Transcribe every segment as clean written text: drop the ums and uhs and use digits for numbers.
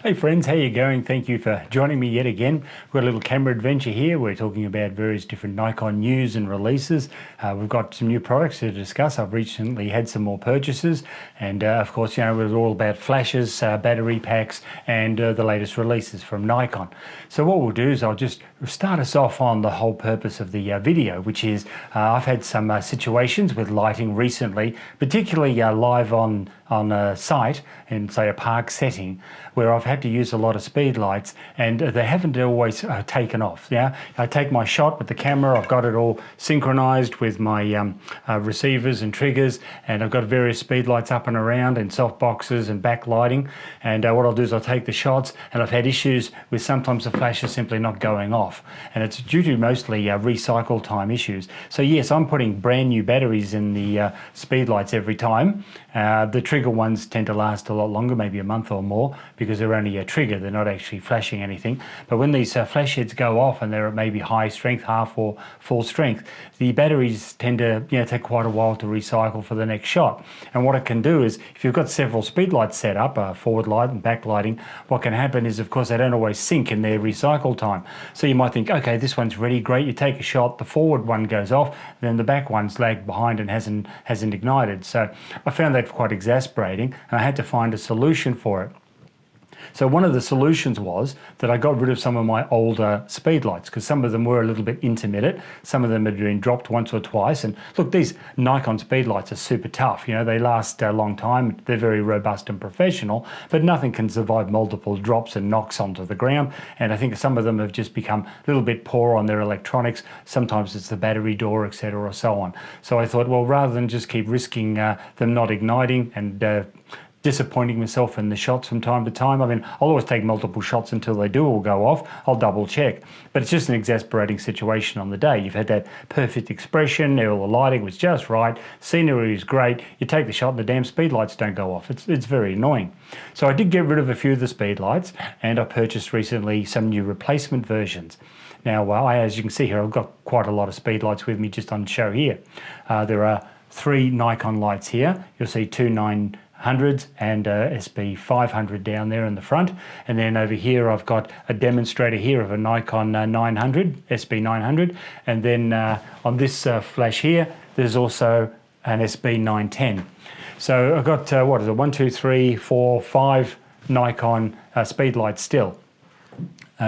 Hey friends, how you going? Thank you for joining me yet again. We've got a little camera adventure here. We're talking about various different Nikon news and releases. We've got some new products to discuss. I've recently had some more purchases, and of course, you know, we're all about flashes, battery packs, and the latest releases from Nikon. So what we'll do is I'll just start us off on the whole purpose of the video, which is I've had some situations with lighting recently, particularly live on a site in, say, a park setting, where I've had to use a lot of speed lights, and they haven't always taken off. Yeah, I take my shot with the camera, I've got it all synchronized with my receivers and triggers, and I've got various speed lights up and around and soft boxes and backlighting, and what I'll do is I'll take the shots, and I've had issues with sometimes the flashes simply not going off, and it's due to mostly recycle time issues. So yes, I'm putting brand new batteries in the speed lights every time. The trigger ones tend to last a lot longer, maybe a month or more, because they're only a trigger, they're not actually flashing anything. But when these flash heads go off and they're at maybe high strength, half or full strength, the batteries tend to take quite a while to recycle for the next shot. And what it can do is, if you've got several speed lights set up, forward light and backlighting, what can happen is, of course, they don't always sync in their recycle time. So you might think, okay, this one's ready, great, you take a shot, the forward one goes off, then the back one's lagged behind and hasn't ignited. So I found that quite exasperating, and I had to find a solution for it. So one of the solutions was that I got rid of some of my older speed lights, because some of them were a little bit intermittent. Some of them had been dropped once or twice. And look, these Nikon speed lights are super tough. You know, they last a long time. They're very robust and professional, but nothing can survive multiple drops and knocks onto the ground. And I think some of them have just become a little bit poor on their electronics. Sometimes it's the battery door, etc., or so on. So I thought, well, rather than just keep risking them not igniting and disappointing myself in the shots from time to time. I mean, I'll always take multiple shots until they do all go off. I'll double check. But it's just an exasperating situation on the day. You've had that perfect expression, all the lighting was just right, scenery is great, you take the shot and the damn speed lights don't go off. It's very annoying. So I did get rid of a few of the speed lights, and I purchased recently some new replacement versions. Now, as you can see here, I've got quite a lot of speed lights with me just on show here. There are 3 Nikon lights here. You'll see 2 900s and SB 500 down there in the front, and then over here I've got a demonstrator here of a Nikon 900, SB 900, and then on this flash here there's also an SB 910. So I've got what is it, 1, 2, 3, 4, 5 Nikon speed lights still.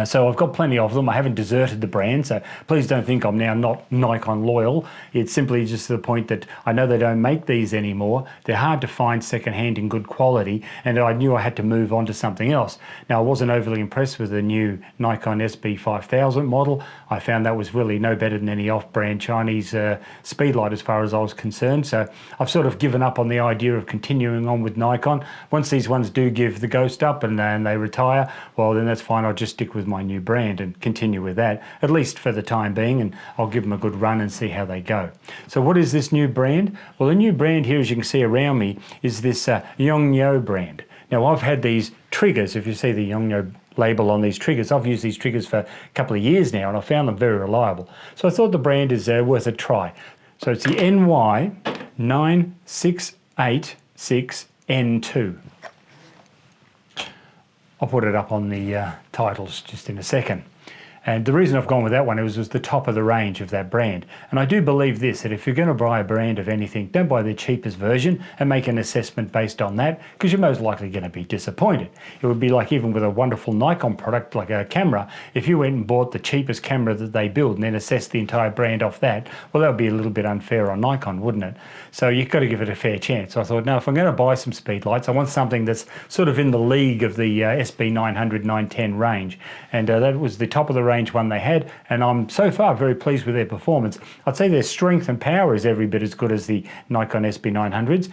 So I've got plenty of them. I haven't deserted the brand, so please don't think I'm now not Nikon loyal. It's simply just to the point that I know they don't make these anymore. They're hard to find secondhand in good quality, and I knew I had to move on to something else. Now, I wasn't overly impressed with the new Nikon SB 5000 model. I found that was really no better than any off-brand Chinese speedlight as far as I was concerned. So I've sort of given up on the idea of continuing on with Nikon. Once these ones do give the ghost up and they retire, well, then that's fine. I'll just stick with my new brand and continue with that, at least for the time being, and I'll give them a good run and see how they go. So what is this new brand? Well, the new brand here, as you can see around me, is this Yongnuo brand. Now, I've had these triggers. If you see the Yongnuo label on these triggers, I've used these triggers for a couple of years now, and I found them very reliable. So I thought the brand is worth a try. So it's the YN968N11 I'll put it up on the titles just in a second. And the reason I've gone with that one was the top of the range of that brand. And I do believe this, that if you're going to buy a brand of anything, don't buy the cheapest version and make an assessment based on that, because you're most likely going to be disappointed. It would be like, even with a wonderful Nikon product like a camera, if you went and bought the cheapest camera that they build and then assessed the entire brand off that, well, that would be a little bit unfair on Nikon, wouldn't it? So you've got to give it a fair chance. So I thought, no, if I'm going to buy some speed lights, I want something that's sort of in the league of the SB 900, 910 range. And that was the top of the range one they had, and I'm so far very pleased with their performance. I'd say their strength and power is every bit as good as the Nikon SB 900s.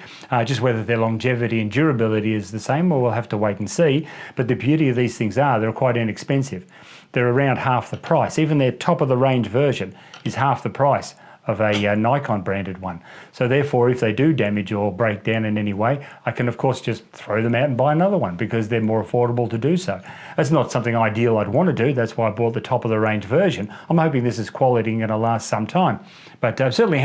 Just whether their longevity and durability is the same, well, we'll have to wait and see. But the beauty of these things are they're quite inexpensive. They're around half the price. Even their top of the range version is half the price of a Nikon branded one. So therefore, if they do damage or break down in any way, I can of course just throw them out and buy another one because they're more affordable to do so. That's not something ideal I'd want to do. That's why I bought the top of the range version. I'm hoping this is quality and going to last some time. But certainly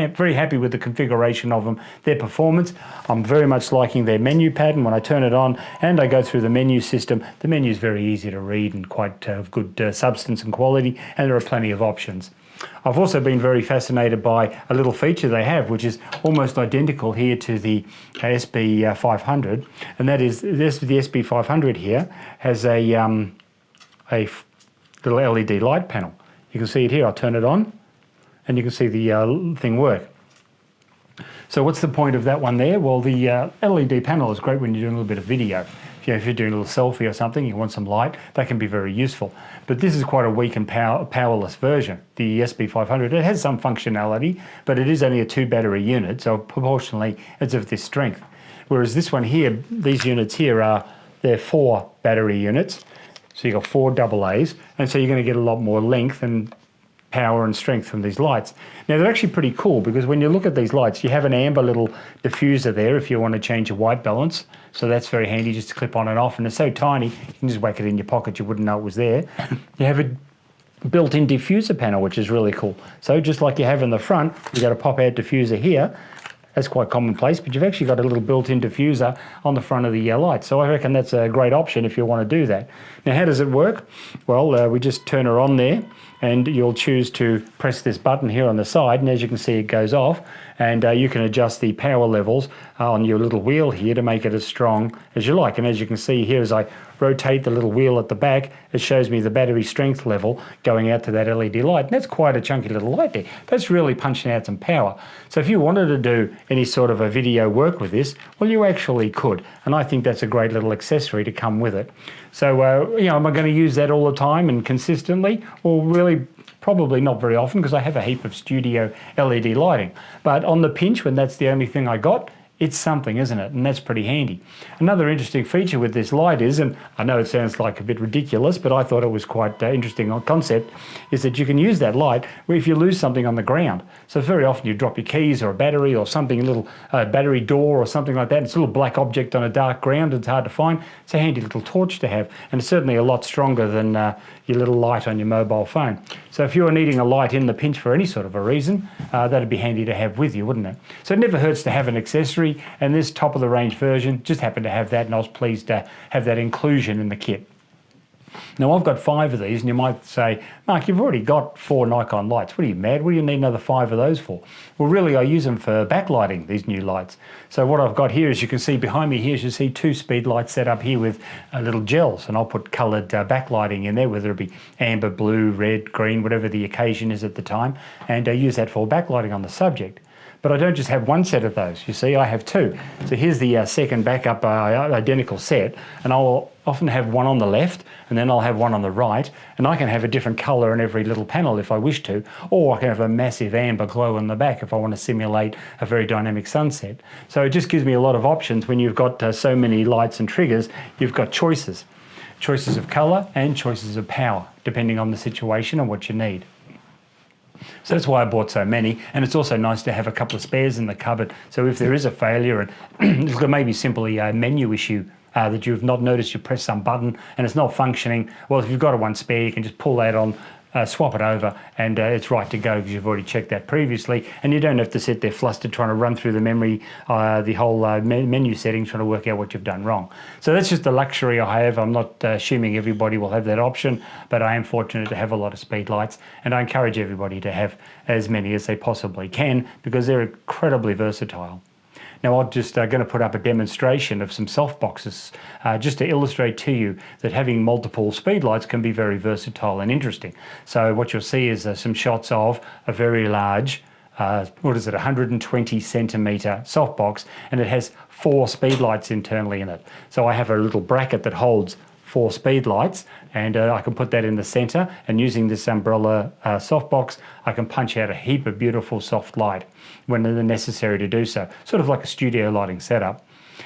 very happy with the configuration of them, their performance. I'm very much liking their menu pattern. When I turn it on and I go through the menu system, the menu is very easy to read and quite good substance and quality, and there are plenty of options. I've also been very fascinated by a little feature they have, which is almost identical here to the SB 500, and that is this. The SB 500 here has a little LED light panel. You can see it here. I'll turn it on, and you can see the thing work. So what's the point of that one there? Well, the LED panel is great when you're doing a little bit of video. If you're doing a little selfie or something, you want some light, that can be very useful. But this is quite a weak and powerless version, the SB500. It has some functionality, but it is only a 2 battery unit, so proportionally it's of this strength. Whereas this one here, these units here they're 4 battery units. So you've got 4 AA's, and so you're going to get a lot more length and power and strength from these lights. Now they're actually pretty cool because when you look at these lights, you have an amber little diffuser there if you want to change your white balance. So that's very handy just to clip on and off, and it's so tiny you can just whack it in your pocket, you wouldn't know it was there. You have a built-in diffuser panel, which is really cool. So just like you have in the front, you've got a pop-out diffuser here. That's quite commonplace, but you've actually got a little built-in diffuser on the front of the light. So I reckon that's a great option if you want to do that. Now, how does it work? Well, we just turn her on there, and you'll choose to press this button here on the side, and as you can see, it goes off, and you can adjust the power levels on your little wheel here to make it as strong as you like. And as you can see here, as I rotate the little wheel at the back, it shows me the battery strength level going out to that LED light. And that's quite a chunky little light there. That's really punching out some power. So if you wanted to do any sort of a video work with this, well, you actually could. And I think that's a great little accessory to come with it. So, am I going to use that all the time and consistently? Well, really, probably not very often because I have a heap of studio LED lighting. But on the pinch, when that's the only thing I got, it's something, isn't it? And that's pretty handy. Another interesting feature with this light is, and I know it sounds like a bit ridiculous, but I thought it was quite interesting concept, is that you can use that light if you lose something on the ground. So very often you drop your keys or a battery or something, a little battery door or something like that. And it's a little black object on a dark ground. It's hard to find. It's a handy little torch to have, and it's certainly a lot stronger than your little light on your mobile phone. So if you're needing a light in the pinch for any sort of a reason, that'd be handy to have with you, wouldn't it? So it never hurts to have an accessory. And this top of the range version just happened to have that, and I was pleased to have that inclusion in the kit. Now I've got 5 of these, and you might say, Mark, you've already got 4 Nikon lights. What are you, mad? What do you need another 5 of those for? Well, really, I use them for backlighting, these new lights. So what I've got here, as you can see behind me here, you see 2 speed lights set up here with little gels, and I'll put coloured backlighting in there, whether it be amber, blue, red, green, whatever the occasion is at the time, and I use that for backlighting on the subject. But I don't just have 1 set of those. You see, I have 2. So here's the second backup identical set, and I'll often have one on the left, and then I'll have one on the right, and I can have a different colour in every little panel if I wish to, or I can have a massive amber glow in the back if I want to simulate a very dynamic sunset. So it just gives me a lot of options. When you've got so many lights and triggers, you've got choices. Choices of colour and choices of power, depending on the situation and what you need. So that's why I bought so many, and it's also nice to have a couple of spares in the cupboard. So if there is a failure and it's maybe simply a menu issue that you've not noticed, you press some button and it's not functioning, well, if you've got a 1 spare, you can just pull that on, swap it over, and it's right to go because you've already checked that previously, and you don't have to sit there flustered trying to run through the memory, the whole menu settings, trying to work out what you've done wrong. So that's just the luxury I have. I'm not assuming everybody will have that option, but I am fortunate to have a lot of speed lights, and I encourage everybody to have as many as they possibly can because they're incredibly versatile. Now I'm just going to put up a demonstration of some softboxes just to illustrate to you that having multiple speedlights can be very versatile and interesting. So what you'll see is some shots of a very large, 120 centimetre softbox, and it has 4 speedlights internally in it. So I have a little bracket that holds 4 speedlights, and I can put that in the centre, and using this umbrella softbox I can punch out a heap of beautiful soft light when they're necessary to do so, sort of like a studio lighting setup.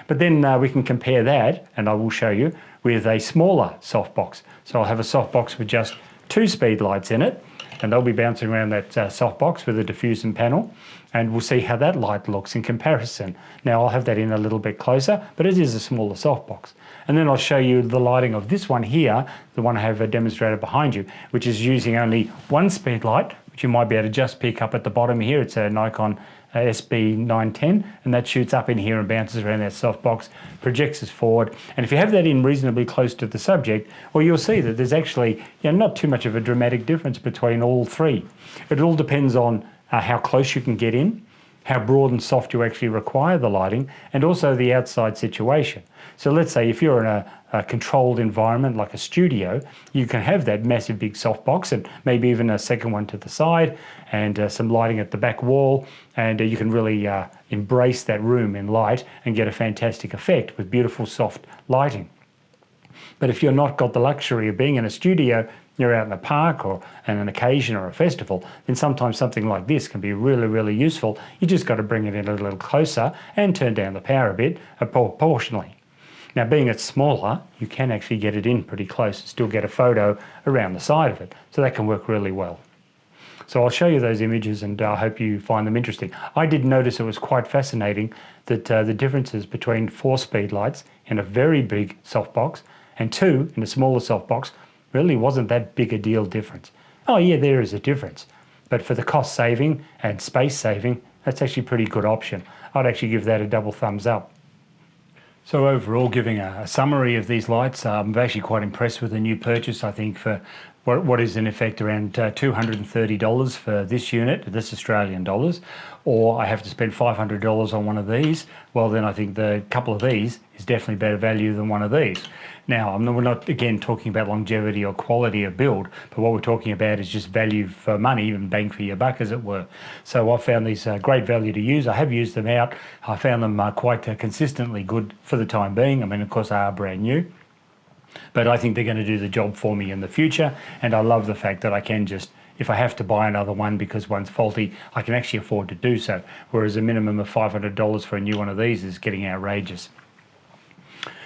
But then we can compare that, and I will show you, with a smaller softbox. So I'll have a softbox with just 2 speedlights in it, and they'll be bouncing around that softbox with a diffusing panel, and we'll see how that light looks in comparison. Now I'll have that in a little bit closer, but it is a smaller softbox. And then I'll show you the lighting of this one here, the one I have demonstrated behind you, which is using only one speed light, which you might be able to just pick up at the bottom here. It's a Nikon SB 910, and that shoots up in here and bounces around that softbox, projects us forward. And if you have that in reasonably close to the subject, well, you'll see that there's actually not too much of a dramatic difference between all three. It all depends on how close you can get in, how broad and soft you actually require the lighting, and also the outside situation. So let's say if you're in a controlled environment like a studio, you can have that massive big softbox and maybe even a second one to the side and some lighting at the back wall, and you can really embrace that room in light and get a fantastic effect with beautiful soft lighting. But if you're not got the luxury of being in a studio, you're out in a park or on an occasion or a festival, then sometimes something like this can be really, really useful. You just got to bring it in a little closer and turn down the power a bit proportionally. Now, being it's smaller, you can actually get it in pretty close and still get a photo around the side of it. So that can work really well. So I'll show you those images, and I hope you find them interesting. I did notice it was quite fascinating that the differences between 4 speedlights in a very big softbox and 2 in a smaller softbox really wasn't that big a deal difference. Oh yeah, there is a difference. But for the cost saving and space saving, that's actually a pretty good option. I'd actually give that a double thumbs up. So overall, giving a summary of these lights, I'm actually quite impressed with the new purchase. I think for what is in effect around $230 for this unit, this Australian dollars, or I have to spend $500 on one of these, well then I think the couple of these is definitely better value than one of these. Now, we're not again talking about longevity or quality of build, but what we're talking about is just value for money and bang for your buck, as it were. So I found these great value to use. I have used them out. I found them quite consistently good for the time being. I mean, of course, they are brand new, but I think they're going to do the job for me in the future. And I love the fact that I can just, if I have to buy another one because one's faulty, I can actually afford to do so. Whereas a minimum of $500 for a new one of these is getting outrageous.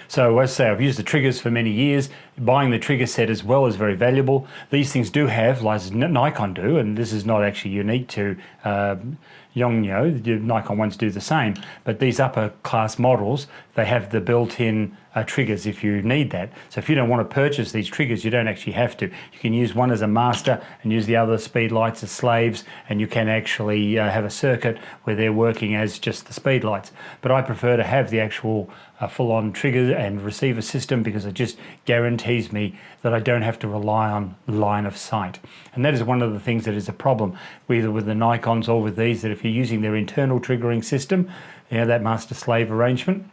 So as I say, I've used the triggers for many years. Buying the trigger set as well is very valuable. These things do have, like Nikon do, and this is not actually unique to Yongnuo, the Nikon ones do the same, but these upper class models, they have the built-in triggers if you need that. So if you don't want to purchase these triggers, you don't actually have to. You can use one as a master and use the other speed lights as slaves, and you can actually have a circuit where they're working as just the speed lights. But I prefer to have the actual full-on trigger and receiver system because it just guarantees me that I don't have to rely on line of sight. And that is one of the things that is a problem, either with the Nikons or with these, that if you're using their internal triggering system, that master-slave arrangement,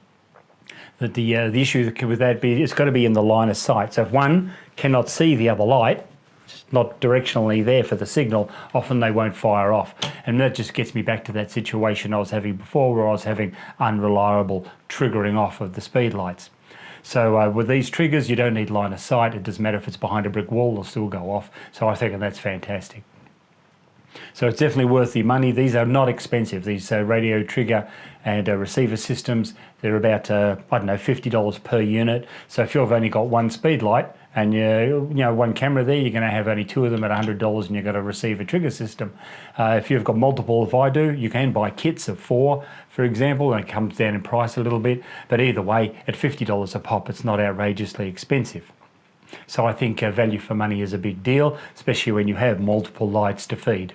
that the issue with that be it's got to be in the line of sight. So if one cannot see the other light, it's not directionally there for the signal, often they won't fire off. And that just gets me back to that situation I was having before, where I was having unreliable triggering off of the speed lights. So with these triggers, you don't need line of sight. It doesn't matter if it's behind a brick wall, they'll still go off. So I think that's fantastic. So it's definitely worth the money. These are not expensive. These radio trigger and receiver systems, they're about, I don't know, $50 per unit. So if you've only got one speed light and one camera there, you're going to have only 2 of them at $100 and you've got a receiver trigger system. If you've got multiple, if I do, you can buy kits of 4, for example, and it comes down in price a little bit. But either way, at $50 a pop, it's not outrageously expensive. So I think value for money is a big deal, especially when you have multiple lights to feed.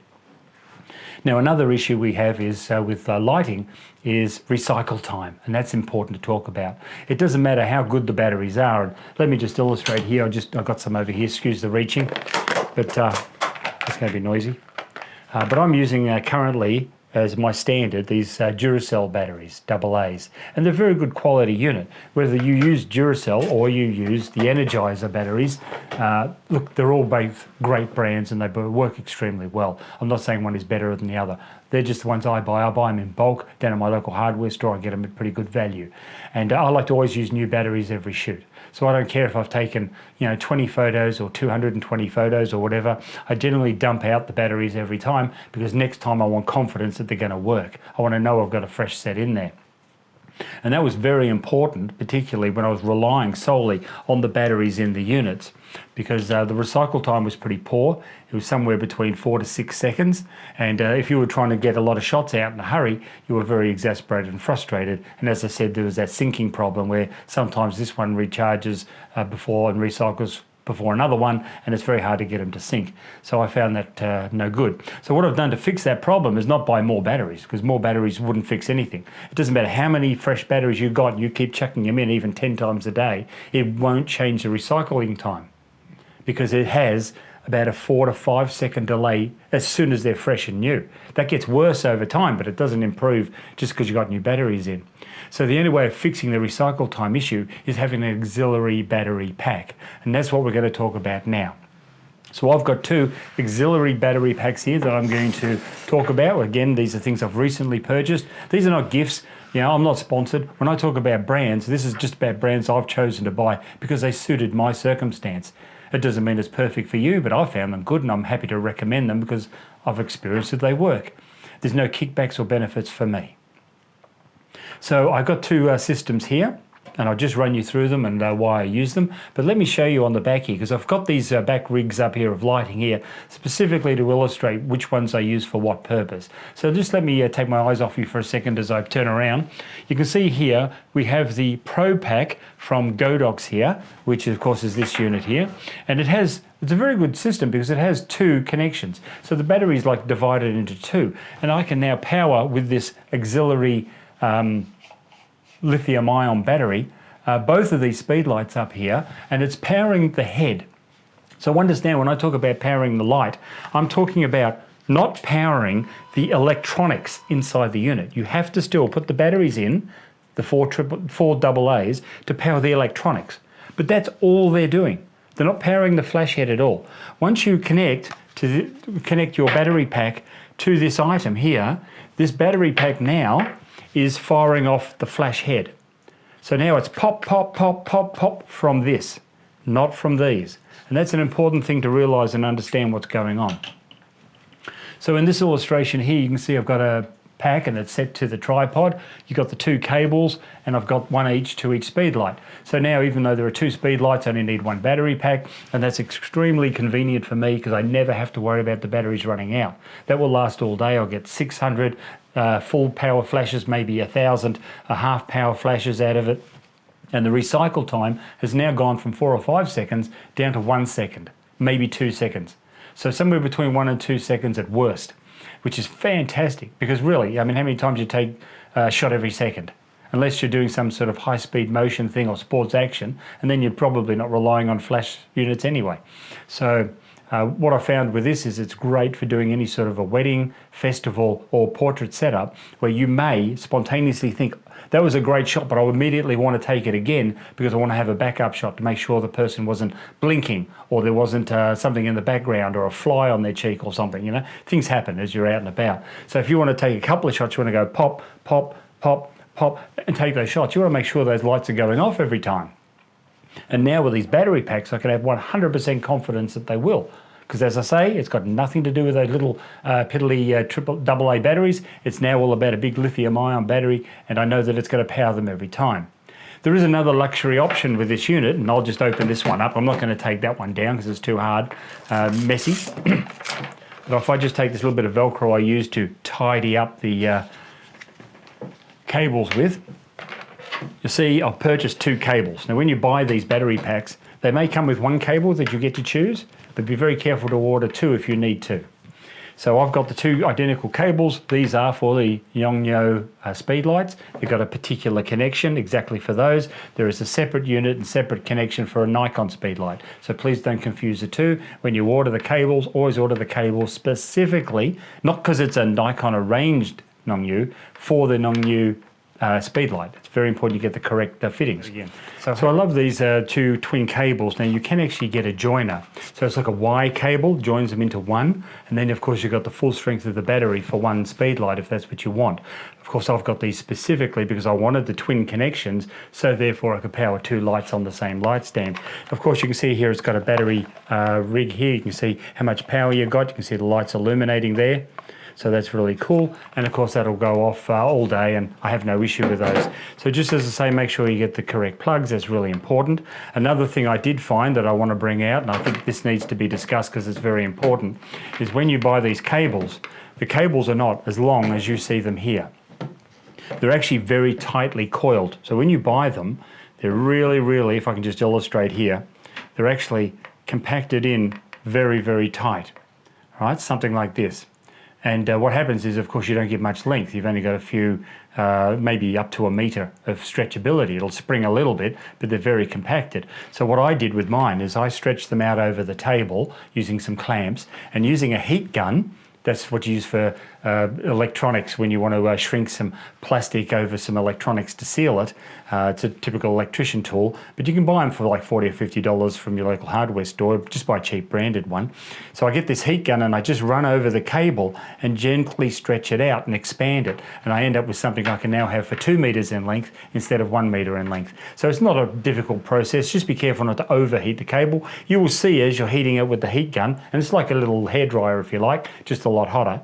Now, another issue we have is with lighting is recycle time, and that's important to talk about. It doesn't matter how good the batteries are. And let me just illustrate here. I've got some over here, excuse the reaching, but it's going to be noisy. But I'm using currently, as my standard, these Duracell batteries, AA's, and they're a very good quality unit. Whether you use Duracell or you use the Energizer batteries, look, they're all both great brands and they work extremely well. I'm not saying one is better than the other. They're just the ones I buy. I buy them in bulk down at my local hardware store. I get them at pretty good value. And I like to always use new batteries every shoot. So I don't care if I've taken 20 photos or 220 photos or whatever. I generally dump out the batteries every time because next time I want confidence that they're going to work. I want to know I've got a fresh set in there. And that was very important, particularly when I was relying solely on the batteries in the units, because the recycle time was pretty poor. It was somewhere between 4 to 6 seconds. And if you were trying to get a lot of shots out in a hurry, you were very exasperated and frustrated. And as I said, there was that syncing problem where sometimes this one recharges before and recycles before another one, and it's very hard to get them to sync. So I found that no good. So what I've done to fix that problem is not buy more batteries, because more batteries wouldn't fix anything. It doesn't matter how many fresh batteries you've got, you keep chucking them in even 10 times a day, it won't change the recycling time, because it has about a 4 to 5 second delay as soon as they're fresh and new. That gets worse over time, but it doesn't improve just because you've got new batteries in. So the only way of fixing the recycle time issue is having an auxiliary battery pack. And that's what we're going to talk about now. So I've got 2 auxiliary battery packs here that I'm going to talk about. Again, these are things I've recently purchased. These are not gifts. You know, I'm not sponsored. When I talk about brands, this is just about brands I've chosen to buy because they suited my circumstance. It doesn't mean it's perfect for you, but I found them good and I'm happy to recommend them because I've experienced that they work. There's no kickbacks or benefits for me. So I've got 2 systems here, and I'll just run you through them and why I use them. But let me show you on the back here, because I've got these back rigs up here of lighting here, specifically to illustrate which ones I use for what purpose. So just let me take my eyes off you for a second as I turn around. You can see here we have the Pro Pack from Godox here, which of course is this unit here, and it's a very good system because it has 2 connections. So the battery is like divided into 2, and I can now power with this auxiliary lithium-ion battery, both of these speedlights up here, and it's powering the head. So understand, when I talk about powering the light, I'm talking about not powering the electronics inside the unit. You have to still put the batteries in, the 4 AA's, to power the electronics. But that's all they're doing. They're not powering the flash head at all. Once you connect your battery pack to this item here, this battery pack now is firing off the flash head. So now it's pop, pop, pop, pop, pop from this, not from these. And that's an important thing to realize and understand what's going on. So in this illustration here, you can see I've got a pack and it's set to the tripod. You've got the 2 cables and I've got 1 each to each speedlight. So now, even though there are 2 speedlights, I only need 1 battery pack, and that's extremely convenient for me because I never have to worry about the batteries running out. That will last all day. I'll get 600 full power flashes, maybe 1,000 half power flashes out of it. And the recycle time has now gone from 4 or 5 seconds down to 1 second, maybe 2 seconds. So somewhere between 1 and 2 seconds at worst, which is fantastic because really, I mean, how many times you take a shot every second? Unless you're doing some sort of high-speed motion thing or sports action, and then you're probably not relying on flash units anyway. So what I found with this is it's great for doing any sort of a wedding, festival, or portrait setup where you may spontaneously think, that was a great shot, but I immediately want to take it again because I want to have a backup shot to make sure the person wasn't blinking or there wasn't something in the background or a fly on their cheek or something, you know. Things happen as you're out and about. So if you want to take a couple of shots, you want to go pop, pop, pop, pop, and take those shots. You want to make sure those lights are going off every time. And now with these battery packs, I can have 100% confidence that they will. Because as I say, it's got nothing to do with those little piddly AA batteries. It's now all about a big lithium-ion battery, and I know that it's going to power them every time. There is another luxury option with this unit, and I'll just open this one up. I'm not going to take that one down because it's too hard, messy. But if I just take this little bit of Velcro I use to tidy up the cables with, you see I've purchased 2 cables. Now when you buy these battery packs, they may come with 1 cable that you get to choose, but be very careful to order 2 if you need to. So I've got the 2 identical cables. These are for the Yongnuo Speedlights. They've got a particular connection exactly for those. There is a separate unit and separate connection for a Nikon Speedlight. So please don't confuse the 2. When you order the cables, always order the cables specifically, not because it's a Nikon arranged Yongnuo, for the Yongnuo Speedlight. It's very important you get the correct fittings. Again. So I love these 2 twin cables. Now you can actually get a joiner. So it's like a Y cable, joins them into one, and then of course you've got the full strength of the battery for 1 Speedlight if that's what you want. Of course I've got these specifically because I wanted the twin connections, so therefore I could power 2 lights on the same light stand. Of course you can see here it's got a battery rig here. You can see how much power you've got. You can see the lights illuminating there. So that's really cool. And of course that'll go off all day, and I have no issue with those. So just as I say, make sure you get the correct plugs. That's really important. Another thing I did find that I want to bring out, and I think this needs to be discussed because it's very important, is when you buy these cables, the cables are not as long as you see them here. They're actually very tightly coiled. So when you buy them, they're really, if I can just illustrate here, they're actually compacted in very tight, right? Something like this. And what happens is, of course, you don't get much length. You've only got a few, maybe up to a meter of stretchability. It'll spring a little bit, but they're very compacted. So what I did with mine is I stretched them out over the table using some clamps and using a heat gun. That's what you use for electronics when you want to shrink some plastic over some electronics to seal it. It's a typical electrician tool, but you can buy them for like $40 or $50 from your local hardware store. Just buy a cheap branded one. So I get this heat gun and I just run over the cable and gently stretch it out and expand it. And I end up with something I can now have for 2 meters in length instead of 1 meter in length. So it's not a difficult process. Just be careful not to overheat the cable. You will see as you're heating it with the heat gun, and it's like a little hairdryer if you like, just a lot hotter.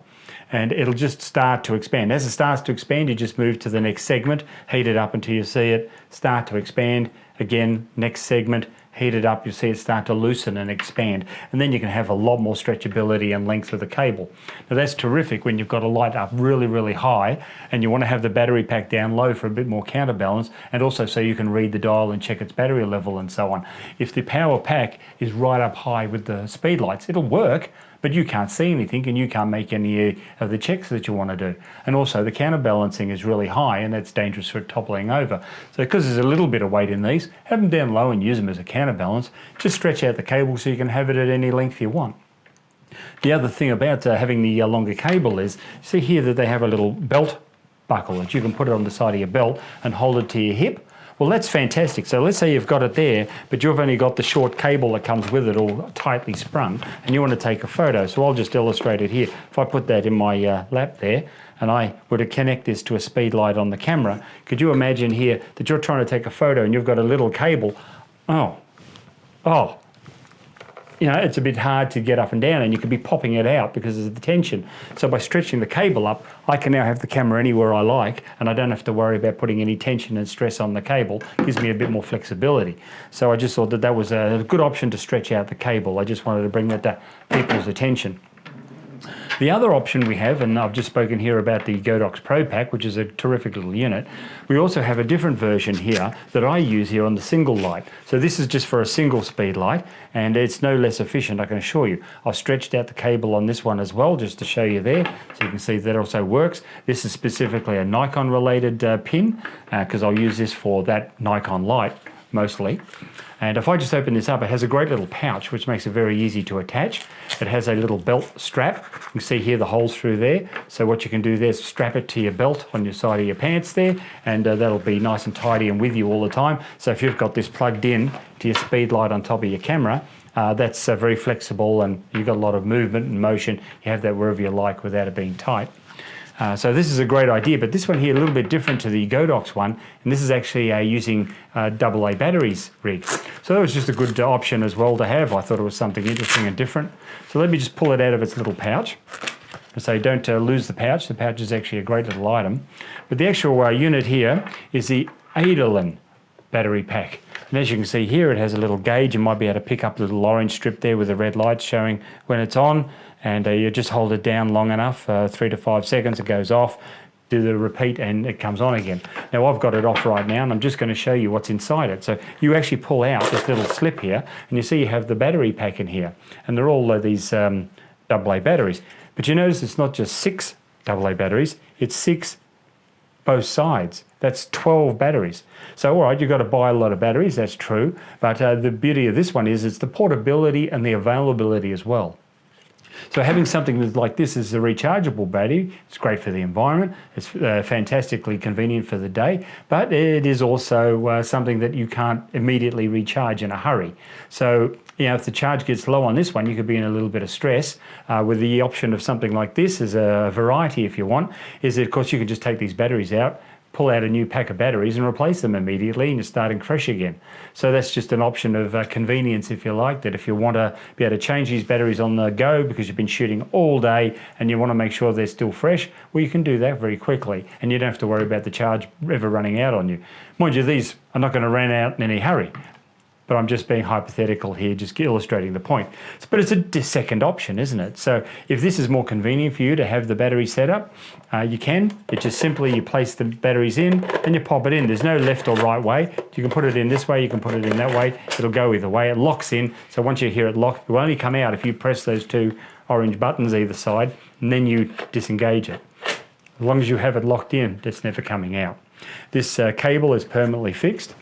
And it'll just start to expand. As it starts to expand, you just move to the next segment, heat it up until you see it start to expand. Again, next segment, heat it up, you see it start to loosen and expand. And then you can have a lot more stretchability and length of the cable. Now that's terrific when you've got a light up really high and you want to have the battery pack down low for a bit more counterbalance, and also so you can read the dial and check its battery level and so on. If the power pack is right up high with the speed lights, it'll work, but you can't see anything and you can't make any of the checks that you want to do. And also the counterbalancing is really high, and that's dangerous for toppling over. So because there's a little bit of weight in these, have them down low and use them as a counterbalance. Just stretch out the cable so you can have it at any length you want. The other thing about having the longer cable is, see here that they have a little belt buckle that you can put it on the side of your belt and hold it to your hip. Well, that's fantastic. So let's say you've got it there, but you've only got the short cable that comes with it all tightly sprung, and you want to take a photo. So I'll just illustrate it here. If I put that in my lap there, and I were to connect this to a speed light on the camera, could you imagine here that you're trying to take a photo and you've got a little cable? Oh, you know, it's a bit hard to get up and down, and you could be popping it out because of the tension. So by stretching the cable up, I can now have the camera anywhere I like, and I don't have to worry about putting any tension and stress on the cable. It gives me a bit more flexibility. So I just thought that that was a good option to stretch out the cable. I just wanted to bring that to people's attention. The other option we have, and I've just spoken here about the Godox Pro Pack, which is a terrific little unit. We also have a different version here that I use here on the single light. So this is just for a single speed light, and it's no less efficient, I can assure you. I've stretched out the cable on this one as well, just to show you there, so you can see that also works. This is specifically a Nikon related pin, because I'll use this for that Nikon light mostly. And if I just open this up, it has a great little pouch which makes it very easy to attach. It has a little belt strap. You can see here the holes through there. So what you can do there is strap it to your belt on your side of your pants there, and that'll be nice and tidy and with you all the time. So if you've got this plugged in to your speed light on top of your camera, that's very flexible, and you've got a lot of movement and motion. You have that wherever you like without it being tight. So this is a great idea, but this one here a little bit different to the Godox one, and this is actually using AA batteries rig. So that was just a good option as well to have. I thought it was something interesting and different. So let me just pull it out of its little pouch. So don't lose the pouch. The pouch is actually a great little item. But the actual unit here is the Edelin battery pack. And as you can see here, it has a little gauge. You might be able to pick up the little orange strip there with the red light showing when it's on. And you just hold it down long enough, 3 to 5 seconds, it goes off, do the repeat, and it comes on again. Now I've got it off right now, and I'm just going to show you what's inside it. So you actually pull out this little slip here, and you see you have the battery pack in here. And they're all these AA batteries. But you notice it's not just 6 AA batteries, it's 6 both sides. That's 12 batteries. So all right, you've got to buy a lot of batteries, that's true. But the beauty of this one is it's the portability and the availability as well. So having something like this is a rechargeable battery, it's great for the environment, it's fantastically convenient for the day, but it is also something that you can't immediately recharge in a hurry. So, you know, if the charge gets low on this one, you could be in a little bit of stress. With the option of something like this as a variety if you want, is that of course you can just take these batteries out, pull out a new pack of batteries and replace them immediately, and you're starting fresh again. So that's just an option of convenience, if you like, that if you want to be able to change these batteries on the go because you've been shooting all day and you want to make sure they're still fresh, well, you can do that very quickly and you don't have to worry about the charge ever running out on you. Mind you, these are not going to run out in any hurry, but I'm just being hypothetical here, just illustrating the point. But it's a second option, isn't it? So if this is more convenient for you to have the battery set up, you can. It's just simply you place the batteries in and you pop it in. There's no left or right way. You can put it in this way, you can put it in that way. It'll go either way. It locks in. So once you hear it lock, it will only come out if you press those two orange buttons either side, and then you disengage it. As long as you have it locked in, it's never coming out. This cable is permanently fixed.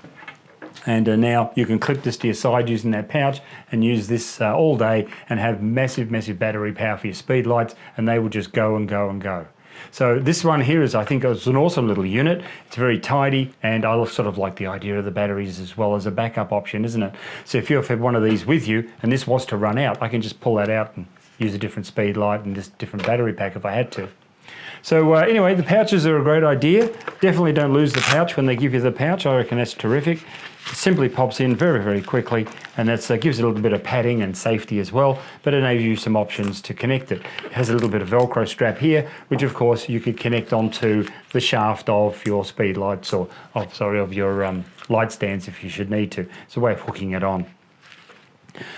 And now you can clip this to your side using that pouch and use this all day and have massive, massive battery power for your speed lights, and they will just go and go and go. So this one here is, I think, it's an awesome little unit. It's very tidy, and I sort of like the idea of the batteries as well as a backup option, isn't it? So if you have one of these with you and this was to run out, I can just pull that out and use a different speed light and this different battery pack if I had to. So anyway, the pouches are a great idea. Definitely don't lose the pouch when they give you the pouch. I reckon that's terrific. It simply pops in very, very quickly, and that gives it a little bit of padding and safety as well, but it enables you some options to connect it. It has a little bit of Velcro strap here, which of course you could connect onto the shaft of your speed lights or, of your light stands if you should need to. It's a way of hooking it on.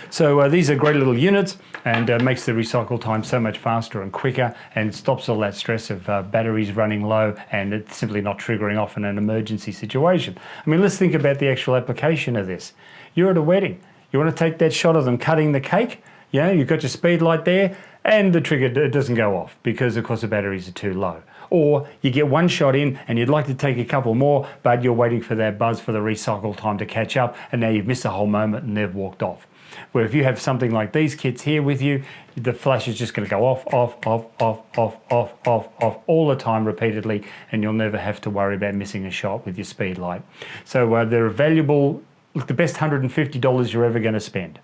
So these are great little units, and makes the recycle time so much faster and quicker, and stops all that stress of batteries running low and it's simply not triggering off in an emergency situation. I mean, let's think about the actual application of this. You're at a wedding. You want to take that shot of them cutting the cake. Yeah, you've got your speed light there and the trigger doesn't go off because of course the batteries are too low. Or you get one shot in and you'd like to take a couple more, but you're waiting for that buzz for the recycle time to catch up, and now you've missed a whole moment and they've walked off. Where if you have something like these kits here with you, the flash is just going to go off all the time repeatedly, and you'll never have to worry about missing a shot with your speed light. So they're valuable, the best $150 you're ever going to spend.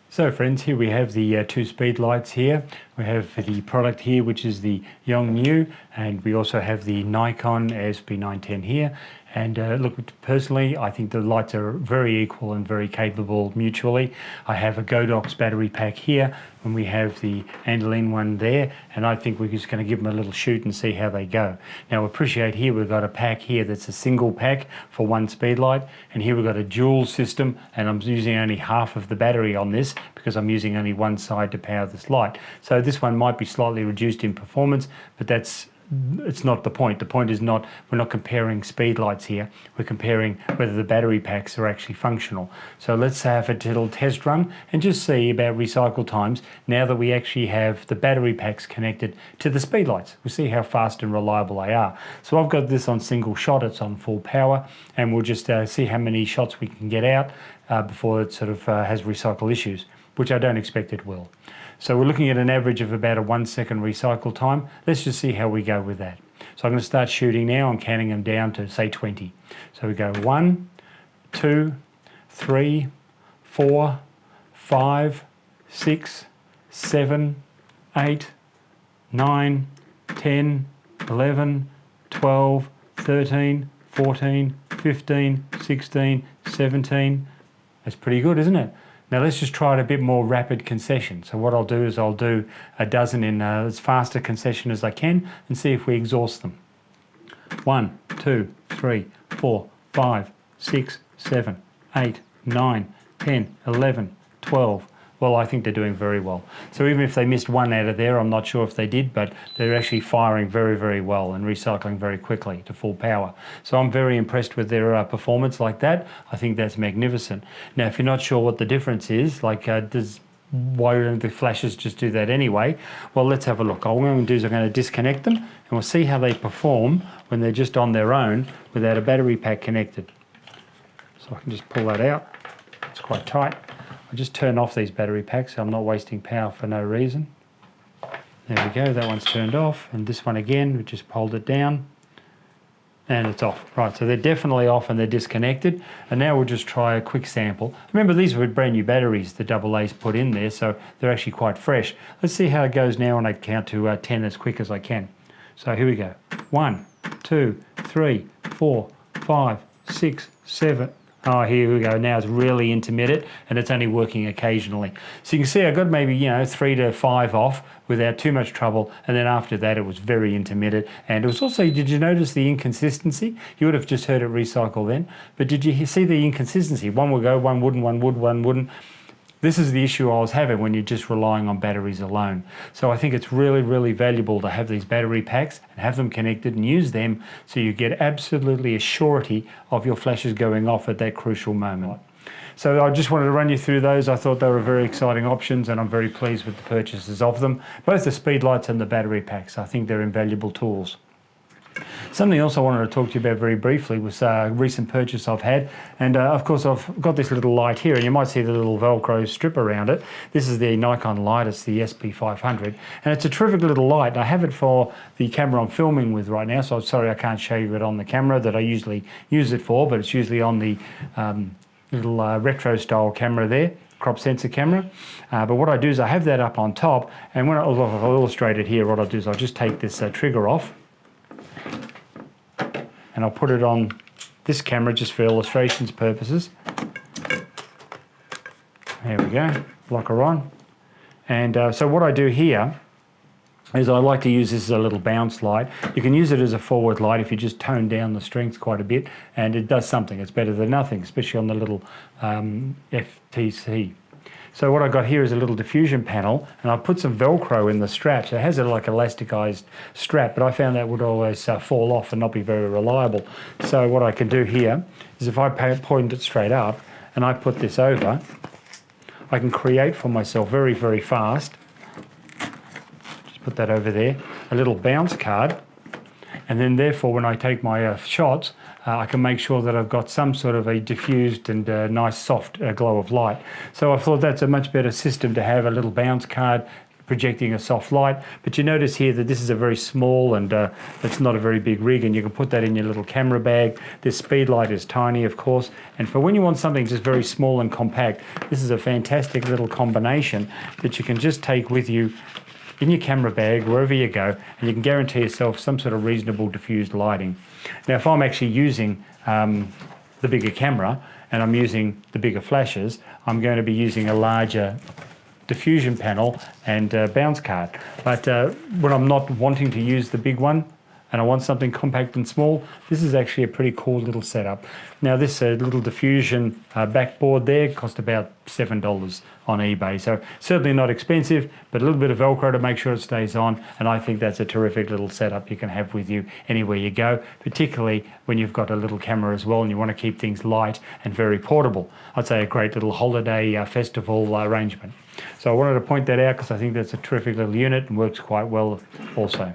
So friends, here we have the two speed lights here. We have the product here, which is the Yongnuo, and we also have the Nikon SB 910 here. And look, personally, I think the lights are very equal and very capable mutually. I have a Godox battery pack here, and we have the Andalene one there, and I think we're just going to give them a little shoot and see how they go. Now appreciate here we've got a pack here that's a single pack for one speed light, and here we've got a dual system, and I'm using only half of the battery on this because I'm using only one side to power this light. So this one might be slightly reduced in performance, but it's not the point. The point is not, we're not comparing speed lights here. We're comparing whether the battery packs are actually functional. So let's have a little test run and just see about recycle times now that we actually have the battery packs connected to the speed lights. We'll see how fast and reliable they are. So I've got this on single shot, it's on full power, and we'll just see how many shots we can get out before it sort of has recycle issues, which I don't expect it will. So we're looking at an average of about a 1 second recycle time. Let's just see how we go with that. So I'm going to start shooting now. I'm counting them down to say 20. So we go 1, 2, 3, 4, 5, 6, 7, 8, 9, 10, 11, 12, 13, 14, 15, 16, 17. That's pretty good, isn't it? Now let's just try it a bit more rapid concession. So what I'll do is I'll do a dozen in as fast a concession as I can and see if we exhaust them. 1, 2, 3, 4, 5, 6, 7, 8, 9, 10, 11, 12. Well, I think they're doing very well. So even if they missed one out of there, I'm not sure if they did, but they're actually firing very, very well and recycling very quickly to full power. So I'm very impressed with their performance like that. I think that's magnificent. Now, if you're not sure what the difference is, like why don't the flashes just do that anyway? Well, let's have a look. All I'm going to do is I'm going to disconnect them, and we'll see how they perform when they're just on their own without a battery pack connected. So I can just pull that out. It's quite tight. I'll just turn off these battery packs so I'm not wasting power for no reason. There we go, that one's turned off, and this one again, we just pulled it down and it's off. Right, so they're definitely off and they're disconnected, and now we'll just try a quick sample. Remember, these were brand new batteries the AA's put in there, so they're actually quite fresh. Let's see how it goes now when I count to 10 as quick as I can. So here we go. 1, 2, 3, 4, 5, 6, 7. Oh, here we go. Now it's really intermittent and it's only working occasionally. So you can see I got maybe, 3 to 5 off without too much trouble. And then after that, it was very intermittent. And it was also, did you notice the inconsistency? You would have just heard it recycle then. But did you see the inconsistency? One would go, one wouldn't, one would, one wouldn't. This is the issue I was having when you're just relying on batteries alone. So I think it's really, really valuable to have these battery packs and have them connected and use them so you get absolutely a surety of your flashes going off at that crucial moment. So I just wanted to run you through those. I thought they were very exciting options and I'm very pleased with the purchases of them. Both the speedlights and the battery packs. I think they're invaluable tools. Something else I wanted to talk to you about very briefly was a recent purchase I've had, and of course I've got this little light here and you might see the little Velcro strip around it. This is the Nikon light, it's the SB 500, and it's a terrific little light. I have it for the camera I'm filming with right now, so I'm sorry I can't show you it on the camera that I usually use it for, but it's usually on the little retro style camera there, crop sensor camera. But what I do is I have that up on top, and when I'll illustrate it here, what I'll do is I'll just take this trigger off and I'll put it on this camera just for illustrations purposes. There we go, lock her on. And so what I do here is I like to use this as a little bounce light. You can use it as a forward light if you just tone down the strength quite a bit, and it does something. It's better than nothing, especially on the little FTC. So what I got here is a little diffusion panel, and I put some Velcro in the strap. So it has a like elasticized strap, but I found that would always fall off and not be very reliable. So what I can do here is if I point it straight up and I put this over, I can create for myself very, very fast, just put that over there, a little bounce card. And then therefore when I take my shots, I can make sure that I've got some sort of a diffused and nice soft glow of light. So I thought that's a much better system to have a little bounce card projecting a soft light. But you notice here that this is a very small and it's not a very big rig, and you can put that in your little camera bag. This speedlight is tiny, of course, and for when you want something just very small and compact, this is a fantastic little combination that you can just take with you in your camera bag wherever you go, and you can guarantee yourself some sort of reasonable diffused lighting. Now if I'm actually using the bigger camera and I'm using the bigger flashes, I'm going to be using a larger diffusion panel and bounce card. But when I'm not wanting to use the big one and I want something compact and small, this is actually a pretty cool little setup. Now this little diffusion backboard there cost about $7 on eBay, so certainly not expensive, but a little bit of Velcro to make sure it stays on, and I think that's a terrific little setup you can have with you anywhere you go, particularly when you've got a little camera as well and you want to keep things light and very portable. I'd say a great little holiday festival arrangement. So I wanted to point that out because I think that's a terrific little unit and works quite well also.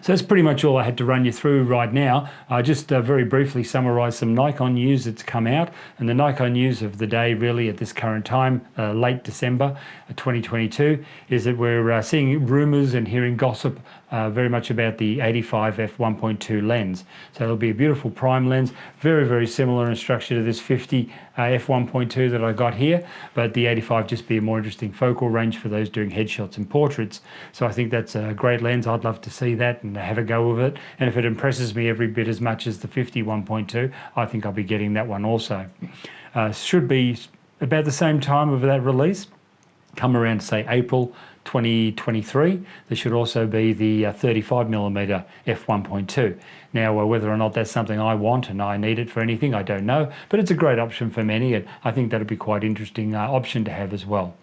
So that's pretty much all I had to run you through right now. I just very briefly summarised some Nikon news that's come out, and the Nikon news of the day really at this current time, late December 2022, is that we're seeing rumours and hearing gossip very much about the 85 f1.2 lens. So it'll be a beautiful prime lens, very, very similar in structure to this 50 f1.2 that I got here, but the 85 just be a more interesting focal range for those doing headshots and portraits. So I think that's a great lens. I'd love to see that and have a go with it, and if it impresses me every bit as much as the 50 1.2, I think I'll be getting that one also. Should be about the same time of that release, come around say April 2023. There should also be the 35mm f1.2. Now whether or not that's something I want and I need it for anything, I don't know, but it's a great option for many, and I think that'd be quite interesting option to have as well.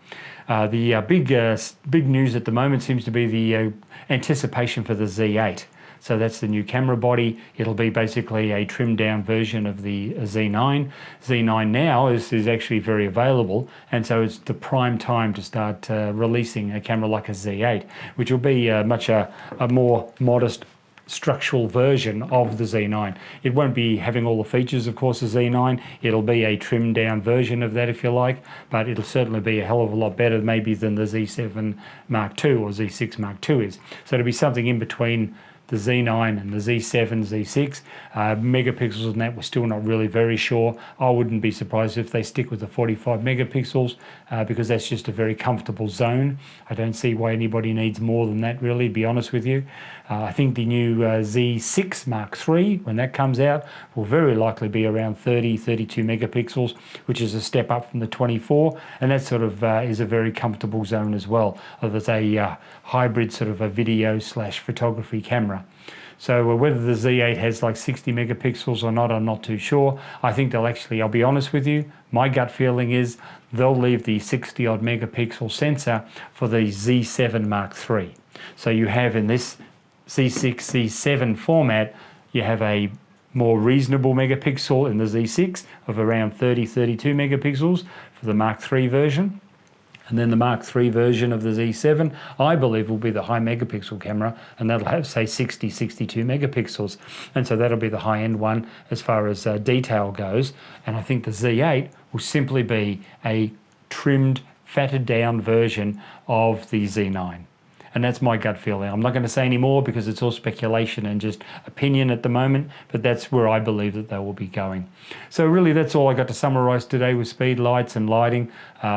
The big news at the moment seems to be the anticipation for the Z8. So that's the new camera body. It'll be basically a trimmed down version of the Z9. Z9 now is actually very available, and so it's the prime time to start releasing a camera like a Z8, which will be much a more modest structural version of the Z9. It won't be having all the features, of course, of Z9. It'll be a trimmed down version of that, if you like, but it'll certainly be a hell of a lot better maybe than the Z7 Mark II or Z6 Mark II is. So it'll be something in between the Z9 and the Z7, Z6. Megapixels and that we're still not really very sure. I wouldn't be surprised if they stick with the 45 megapixels because that's just a very comfortable zone. I don't see why anybody needs more than that, really, to be honest with you. I think the new Z6 Mark III, when that comes out, will very likely be around 30, 32 megapixels, which is a step up from the 24, and that sort of is a very comfortable zone as well. There's a hybrid sort of a video / photography camera. So whether the Z8 has like 60 megapixels or not, I'm not too sure. I think they'll actually, I'll be honest with you, my gut feeling is they'll leave the 60 odd megapixel sensor for the Z7 Mark III. So you have in this Z6, Z7 format, you have a more reasonable megapixel in the Z6 of around 30, 32 megapixels for the Mark III version. And then the Mark III version of the Z7, I believe, will be the high megapixel camera, and that'll have, say, 60, 62 megapixels. And so that'll be the high-end one as far as detail goes. And I think the Z8 will simply be a trimmed, fatted down version of the Z9. And that's my gut feeling. I'm not going to say any more because it's all speculation and just opinion at the moment, but that's where I believe that they will be going. So really that's all I got to summarize today with speed lights and lighting.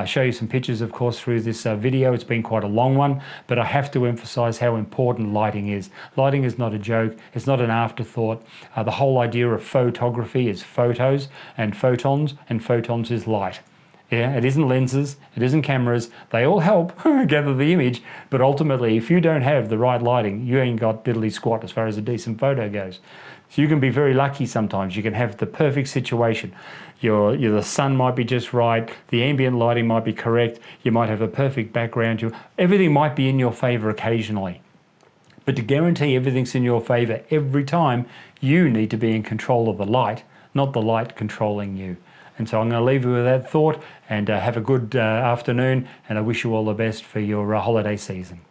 Show you some pictures, of course, through this video. It's been quite a long one, but I have to emphasize how important lighting is. Lighting is not a joke. It's not an afterthought. The whole idea of photography is photos and photons is light. Yeah, it isn't lenses, it isn't cameras. They all help gather the image, but ultimately, if you don't have the right lighting, you ain't got diddly squat as far as a decent photo goes. So you can be very lucky sometimes. You can have the perfect situation. The sun might be just right, the ambient lighting might be correct, you might have a perfect background, everything might be in your favor occasionally. But to guarantee everything's in your favor every time, you need to be in control of the light, not the light controlling you. And so I'm going to leave you with that thought, and have a good afternoon, and I wish you all the best for your holiday season.